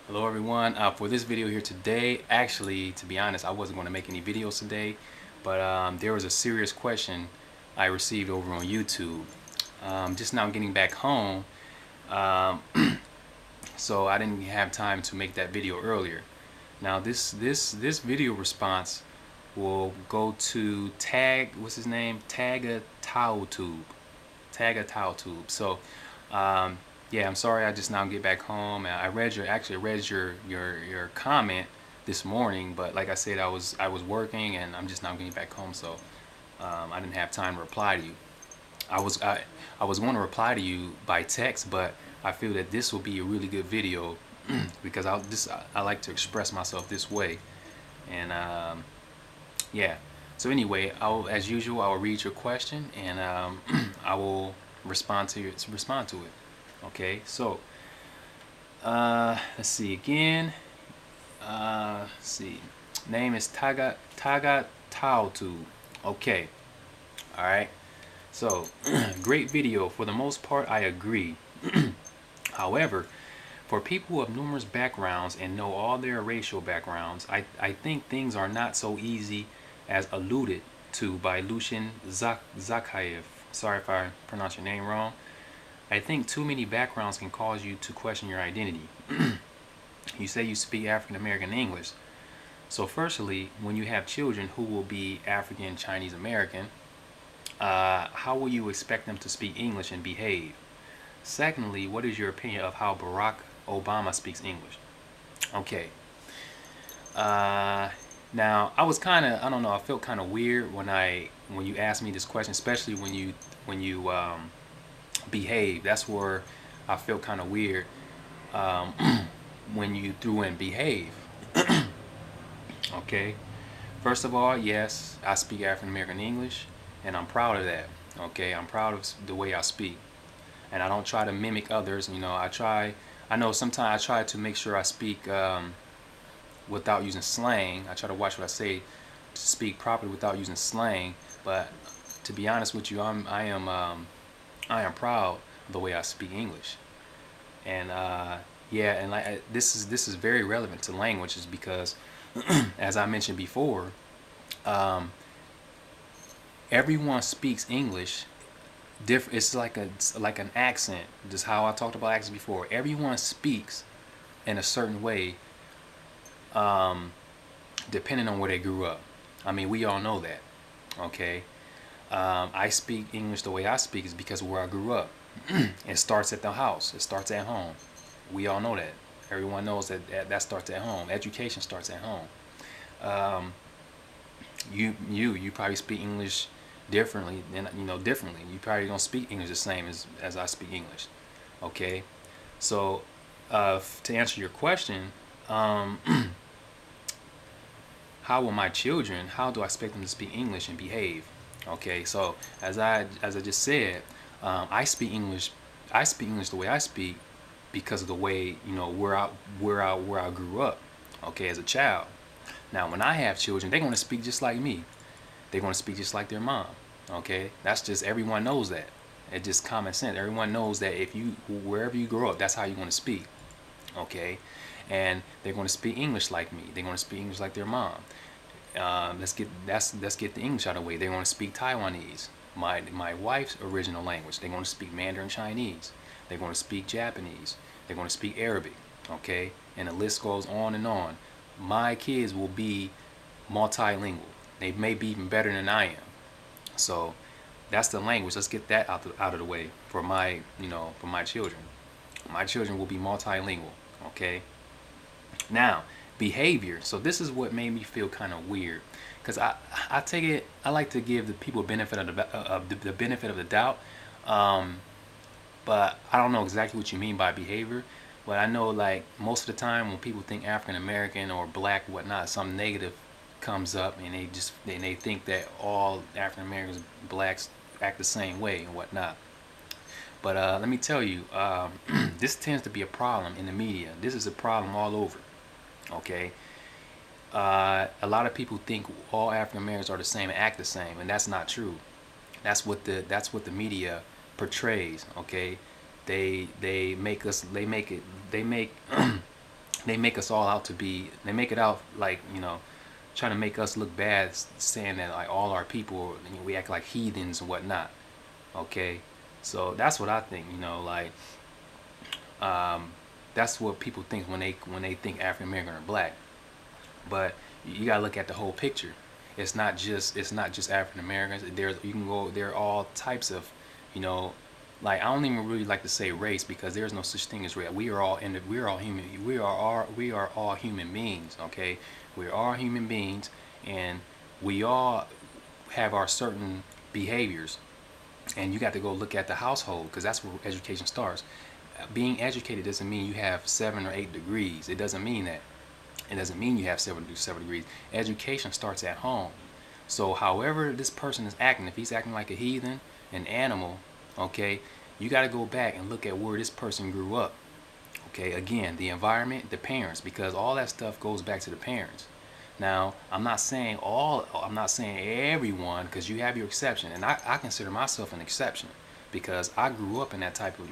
Hello everyone. For this video here today, actually, to be honest, I wasn't going to make any videos today, but there was a serious question I received over on YouTube. Just now getting back home, um, so I didn't have time to make that video earlier. Now this video response will go to what's his name? Tagatowtube. So um, yeah, I'm sorry I just now get back home. I read your comment this morning, but like I said, I was working and I'm just now getting back home, so I didn't have time to reply to you. I was going to reply to you by text, but I feel that this will be a really good video because I like to express myself this way, and yeah. So anyway, as usual, I will read your question and I will respond to it. Okay. So let's see again. Let's see. Name is Taga Tautu. Okay. All right. So great video. For the most part, I agree. However, for people of numerous backgrounds and know all their racial backgrounds, I think things are not so easy as alluded to by Lucian Zakhaev. Sorry if I pronounce your name wrong. I think too many backgrounds can cause you to question your identity. You say you speak African American English. So, firstly, when you have children who will be African Chinese American, how will you expect them to speak English and behave? Secondly, what is your opinion of how Barack Obama speaks English? Okay. Uh, Now I don't know, I felt kind of weird when you asked me this question, especially when you behave. That's where I felt kind of weird um, when you threw in behave. Okay. First of all, yes, I speak African American English, and I'm proud of that. Okay, I'm proud of the way I speak, and I don't try to mimic others. I know sometimes I try to make sure I speak without using slang. I try to watch what I say to speak properly without using slang. But to be honest with you, I am proud of the way I speak English. And yeah, and this is very relevant to languages because, as I mentioned before, um, everyone speaks English. It's like an accent. Just how I talked about accents before. Everyone speaks in a certain way, um, depending on where they grew up. I mean, we all know that. Okay. I speak English the way I speak is because of where I grew up. It starts at the house. It starts at home. We all know that. Everyone knows that starts at home. Education starts at home. Um, you probably speak English differently than differently. You probably don't speak English the same as I speak English. Okay, so to answer your question, um, how will my children? How do I expect them to speak English and behave? Okay, so as I just said, I speak English. I speak English the way I speak because of the way where I grew up. Okay, as a child. Now, when I have children, they're going to speak just like me. They're going to speak just like their mom. Okay, that's just everyone knows that. It's just common sense. Everyone knows that if you wherever you grow up, that's how you're going to speak. Okay, and they're going to speak English like me. They're going to speak English like their mom. Let's get the English out of the way. They're going to speak Taiwanese, my wife's original language. They're going to speak Mandarin Chinese. They're going to speak Japanese. They're going to speak Arabic. Okay, and the list goes on and on. My kids will be multilingual. They may be even better than I am. So that's the language. Let's get that out of the way for my children. My children will be multilingual. Okay. Now, behavior. So this is what made me feel kind of weird, because I take it. I like to give the people benefit of the benefit of the doubt. Um, but I don't know exactly what you mean by behavior. But I know, like, most of the time when people think African American or black, whatnot, some negative comes up, and they think that all African Americans, blacks, act the same way and whatnot. But let me tell you, this tends to be a problem in the media. This is a problem all over. Okay, a lot of people think all African Americans are the same and act the same, and that's not true. That's what the media portrays. Okay, they make us they make it they make they make us all out to be, they make it out like, trying to make us look bad, saying that like all our people, we act like heathens and whatnot. Okay, so that's what I think. Like, that's what people think when they think African American or black. But you gotta look at the whole picture. It's not just African Americans. There are all types of, you know, like, I don't even really like to say race, because there's no such thing as race. We are all human. We are all human beings. Okay, we are all human beings, and we all have our certain behaviors. And you got to go look at the household, because that's where education starts. Being educated doesn't mean you have 7 or 8 degrees. It doesn't mean that. It doesn't mean you have seven degrees. Education starts at home. So however this person is acting, if he's acting like a heathen, an animal, okay, you got to go back and look at where this person grew up. Okay, again, the environment, the parents, because all that stuff goes back to the parents. Now, I'm not saying everyone, because you have your exception, and I consider myself an exception, because I grew up in that type of,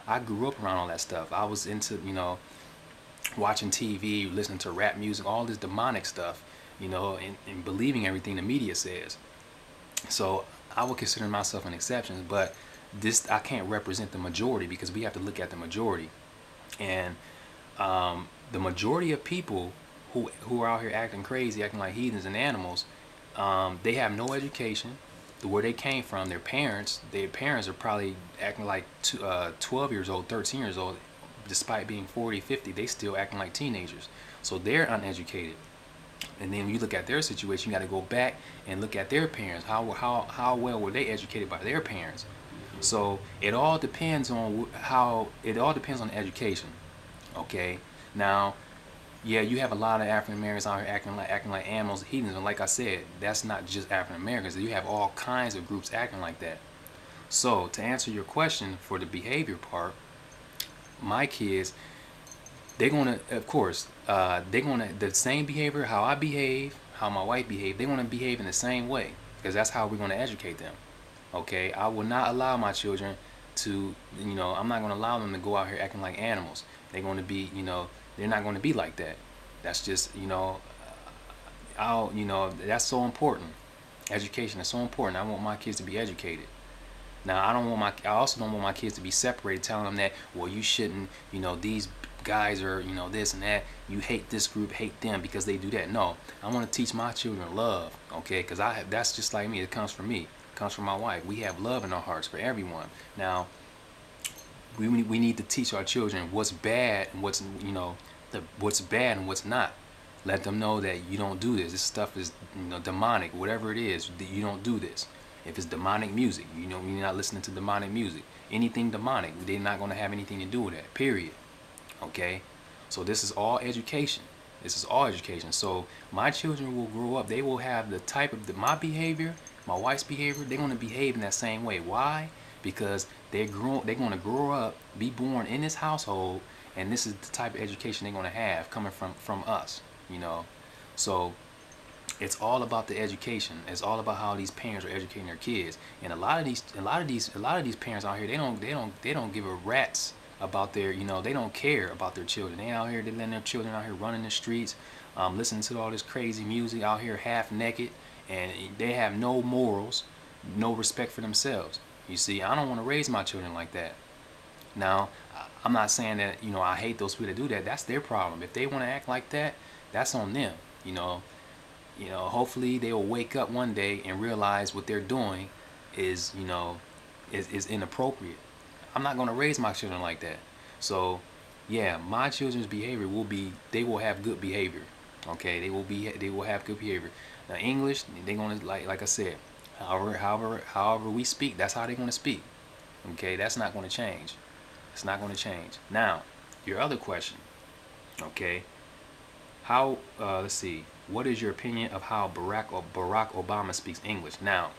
I grew up around all that stuff. I was into, watching TV, listening to rap music, all this demonic stuff, and believing everything the media says. So I would consider myself an exception, but I can't represent the majority, because we have to look at the majority. And the majority of people who are out here acting crazy, acting like heathens and animals, they have no education. Where they came from, their parents are probably acting like 12 years old, 13 years old. Despite being 40, 50, they still acting like teenagers. So they're uneducated. And then when you look at their situation, you got to go back and look at their parents. How well were they educated by their parents? So it all depends on education. Okay. Now, yeah, you have a lot of African Americans out here acting like animals, heathens, and like I said, that's not just African Americans. You have all kinds of groups acting like that. So to answer your question for the behavior part, my kids, they're gonna, of course, they're gonna, the same behavior, how I behave, how my wife behave, they're gonna behave in the same way, because that's how we're gonna educate them. Okay, I will not allow my children to, I'm not gonna allow them to go out here acting like animals. They're gonna be, they're not gonna be like that. That's just, that's so important. Education is so important. I want my kids to be educated. Now, I also don't want my kids to be separated, telling them that, well, you shouldn't, these guys are, this and that. You hate this group, hate them because they do that. No, I want to teach my children love, okay? Because that's just like me. It comes from me. It comes from my wife. We have love in our hearts for everyone. Now, we need to teach our children what's bad and what's bad and what's not. Let them know that you don't do this. This stuff is, demonic. Whatever it is, you don't do this. If it's demonic music, you're not listening to demonic music. Anything demonic, they're not going to have anything to do with that. Period. Okay. So this is all education. This is all education. So my children will grow up. They will have the type of my behavior, my wife's behavior. They're going to behave in that same way. Why? Because they're going to grow up, be born in this household, and this is the type of education they're going to have coming from us. So it's all about the education. It's all about how these parents are educating their kids. And a lot of these parents out here, they don't give a rat's about their, they don't care about their children. They out here, they letting their children out here running the streets, listening to all this crazy music out here half naked, and they have no morals, no respect for themselves. You see, I don't want to raise my children like that. Now, I'm not saying that, I hate those people that do that. That's their problem. If they want to act like that, that's on them. Hopefully they will wake up one day and realize what they're doing is, is inappropriate. I'm not going to raise my children like that. So, yeah, my children's behavior they will have good behavior. Okay, they will have good behavior. Now, English, they're going to, like I said, however we speak, that's how they're going to speak. Okay, that's not going to change. It's not going to change. Now, your other question. Okay, let's see. What is your opinion of how Barack Obama speaks English? Now,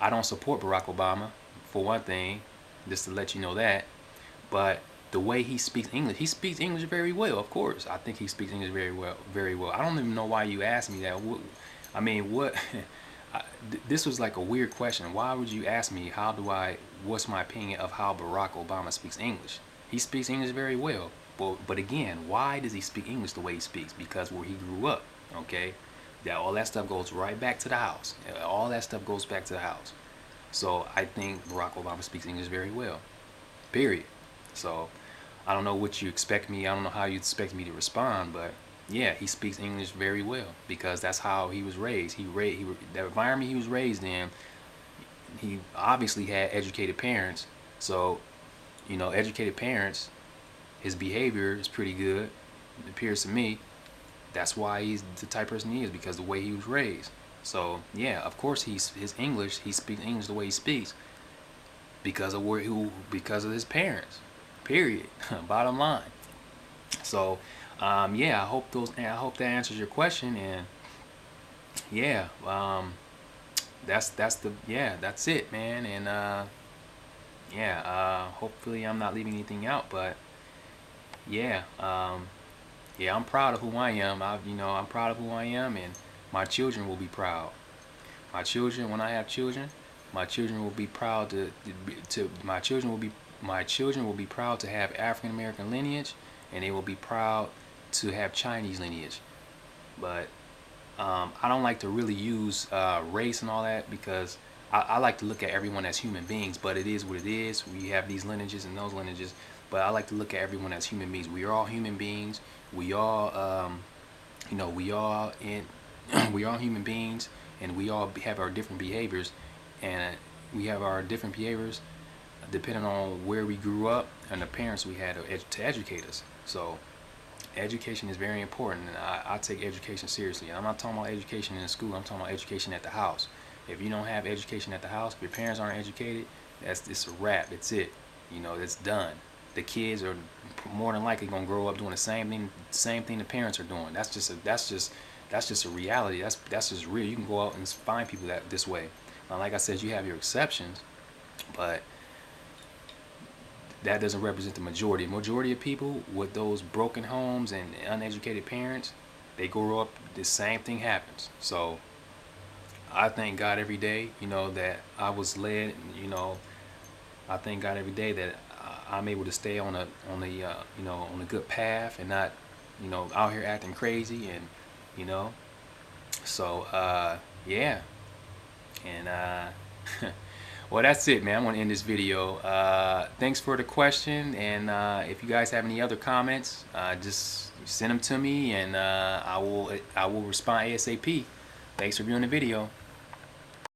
I don't support Barack Obama, for one thing, just to let you know that. But the way he speaks English very well, of course. I think he speaks English very well, very well. I don't even know why you asked me that. I mean, what? This was like a weird question. Why would you ask me what's my opinion of how Barack Obama speaks English? He speaks English very well. But again, why does he speak English the way he speaks? Because where he grew up, okay? That all that stuff goes right back to the house. All that stuff goes back to the house. So I think Barack Obama speaks English very well. Period. So I don't know what you expect me. I don't know how you expect me to respond, but yeah, he speaks English very well because that's how he was raised. The environment he was raised in. He obviously had educated parents, so educated parents. His behavior is pretty good. It appears to me. That's why he's the type of person he is because the way he was raised. So yeah, of course his English. He speaks English the way he speaks because of his parents. Period. Bottom line. So yeah, I hope that answers your question. And yeah, that's it, man. And yeah, hopefully I'm not leaving anything out, but yeah, yeah, I'm proud of who I am. I'm proud of who I am, and my children will be proud. My children, when I have children, my children will be proud to my children will be proud to have African American lineage, and they will be proud to have Chinese lineage. But I don't like to really use race and all that because I like to look at everyone as human beings. But it is what it is. We have these lineages and those lineages, but I like to look at everyone as human beings. We are all human beings. We all, we all in, we all human beings, and we all have our different behaviors, and we have our different behaviors depending on where we grew up and the parents we had to educate us. So education is very important, and I take education seriously. And I'm not talking about education in school. I'm talking about education at the house. If you don't have education at the house, if your parents aren't educated, it's a wrap. It's it. It's done. The kids are more than likely gonna grow up doing the same thing the parents are doing. That's just a reality. That's just real. You can go out and find people that this way. Now, like I said, you have your exceptions, but that doesn't represent the majority. Majority of people with those broken homes and uneducated parents, they grow up, the same thing happens. So I thank God every day, that I was led. I thank God every day that I'm able to stay on a good path and not, out here acting crazy. And you know, so yeah. And well, that's it, man. I'm gonna end this video. Thanks for the question, and if you guys have any other comments, just send them to me, and I will respond ASAP. Thanks for viewing the video.